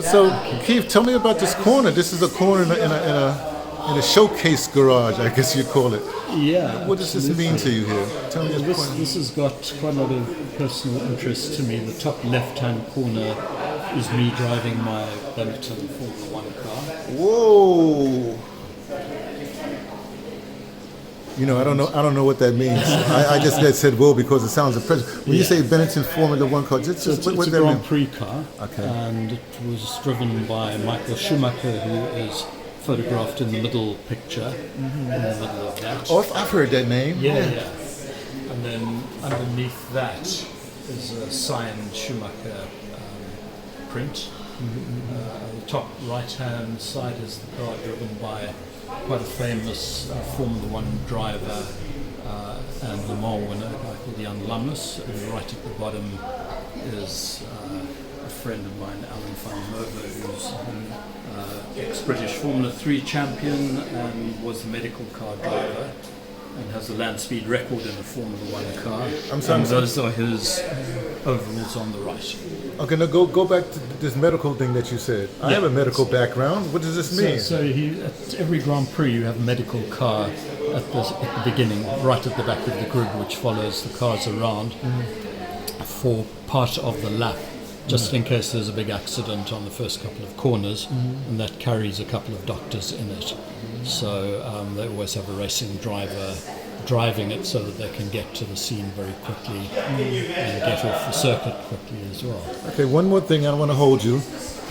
So, Keith, tell me about this corner. This is a corner in a showcase garage, I guess you'd call it. Yeah. What does this mean to you here? Tell me this corner. This has got quite a lot of personal interest to me. The top left-hand corner is me driving my Benetton Formula 1 car. Whoa! You know, I don't know what that means. I just said whoa because it sounds impressive. When you say Benetton Formula 1 car, It's a what that Grand mean? Prix car, Okay. and it was driven by Michael Schumacher, who is photographed in the middle picture, in the middle of that. Oh, I've heard that name. Yeah. And then underneath that is a signed Schumacher print. The top right-hand side is the car driven by quite a famous Formula 1 driver and Le Mans winner, a guy called Jan Lammers. And right at the bottom is a friend of mine, Alan van Merwe, who's an ex-British Formula 3 champion and was a medical car driver and has a land speed record in a Formula 1 car. And those are his overalls on the right. Okay, now go back to this medical thing that you said. I have a medical background. What does this mean? So at every Grand Prix you have a medical car at the beginning, right at the back of the grid, which follows the cars around for part of the lap, just in case there's a big accident on the first couple of corners, and that carries a couple of doctors in it. So they always have a racing driver driving it so that they can get to the scene very quickly and get off the circuit quickly as well. Okay, one more thing. I don't want to hold you,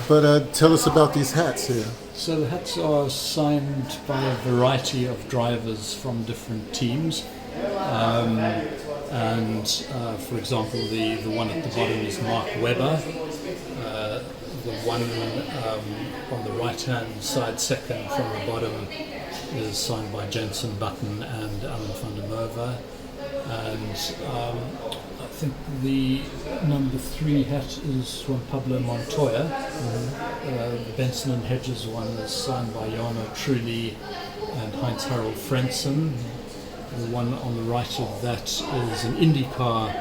but tell us about these hats here. So the hats are signed by a variety of drivers from different teams. For example, the one at the bottom is Mark Webber. The one on the right-hand side, second from the bottom, is signed by Jensen Button and Alan van der Merwe. And I think the number 3 hat is from Pablo Montoya. The Benson and Hedges one is signed by Jarno Trulli and Heinz Harald Frentzen. The one on the right of that is an IndyCar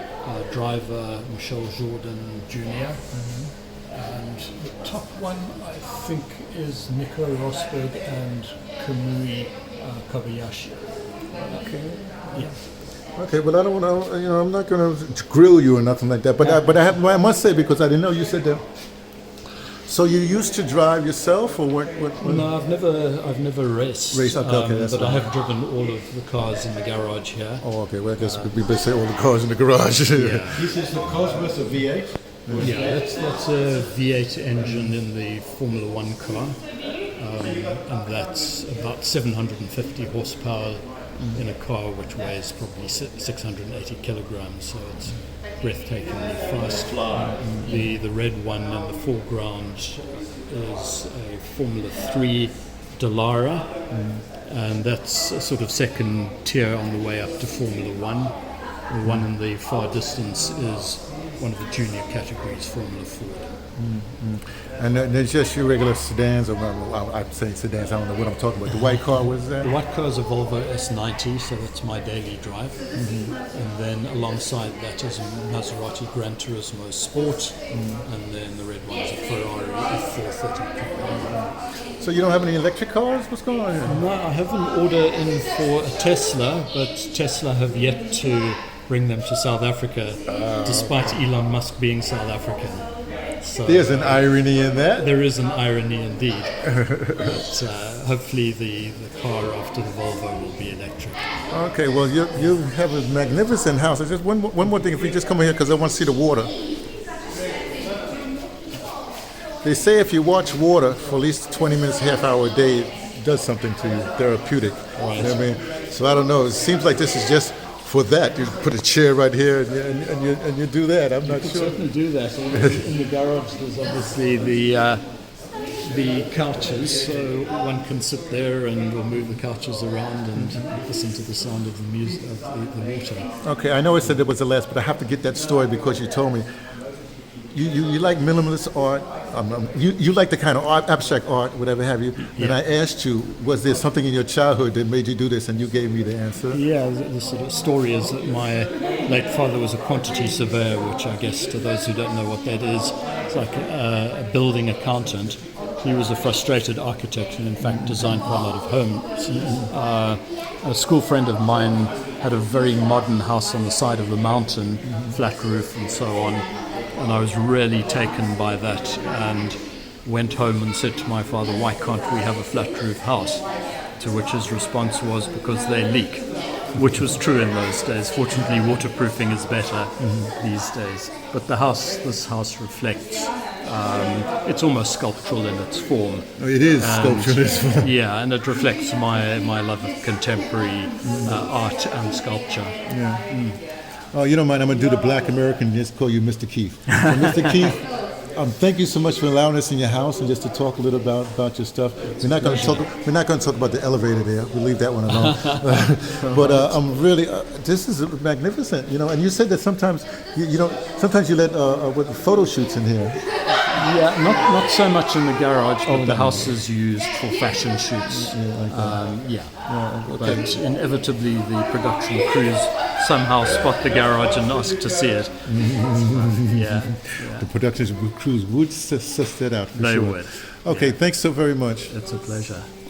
driver, Michel Jordan Jr. And the top one, I think, is Nico Rosberg and Kamui Kobayashi. Okay. Yeah. Okay, but I don't want to. I'm not going to grill you or nothing like that. But I must say, because I didn't know you said that. So you used to drive yourself, or what? No, I've never raced. Okay, that's but fine. I have driven all of the cars in the garage here. Oh, okay. Well, I guess we better say all the cars in the garage. Yeah. This is the Cosmos, a V8. Yeah, that's a V8 engine in the Formula 1 car, and that's about 750 horsepower in a car which weighs probably 680 kilograms, so it's breathtakingly fast. The red one in the foreground is a Formula 3 Dallara, and that's a sort of second tier on the way up to Formula 1. The one in the far distance is one of the junior categories, Formula Ford. And they're just your regular sedans, or I'm saying sedans, I don't know what I'm talking about. The white car, what is that? The white car is a Volvo S90, so that's my daily drive. And then alongside that is a Maserati Gran Turismo Sport, and then the red one's a Ferrari F430. So you don't have any electric cars? What's going on here? No, I have an order in for a Tesla, but Tesla have yet to bring them to South Africa, despite Elon Musk being South African. So There's an irony in that. there is an irony indeed. But hopefully the car after the Volvo will be electric. Okay, well, you have a magnificent house. Just one more thing, if we just come in here, because I want to see the water. They say if you watch water for at least 20 minutes, half hour a day, it does something to you, therapeutic. Right. You know what I mean? So I don't know. It seems like this is just for that. You put a chair right here and you do that. I'm not You sure. certainly do that. In the garage there's obviously the couches, so one can sit there and we'll move the couches around and listen to the sound of the music, of the water. Okay, I know I said it was the last, but I have to get that story because you told me. You like minimalist art. You like the kind of art, abstract art, whatever have you. And I asked you, was there something in your childhood that made you do this? And you gave me the answer. Yeah, the sort of story is that my late father was a quantity surveyor, which I guess to those who don't know what that is, It's like a building accountant. He was a frustrated architect and in fact designed quite a lot of homes. A school friend of mine had a very modern house on the side of the mountain, flat roof and so on, and I was really taken by that and went home and said to my father, why can't we have a flat roof house? To which his response was, because they leak, which was true in those days. Fortunately, waterproofing is better these days. But this house reflects, it's almost sculptural in its form. Oh, it is sculpture. Yeah, and it reflects my love of contemporary art and sculpture. Oh, you don't mind? I'm going to do the Black American and just call you Mr. Keith. So, Mr. Keith, thank you so much for allowing us in your house and just to talk a little about your stuff. We're not going to talk about the elevator there. We'll leave that one alone. But I'm really this is magnificent. And you said that sometimes sometimes you let with photo shoots in here. Yeah, not so much in the garage, but the house is used for fashion shoots. Okay. But inevitably the production crews somehow spot the garage and ask to see it. The production crews would suss that out. They would. Okay, thanks so very much. It's a pleasure.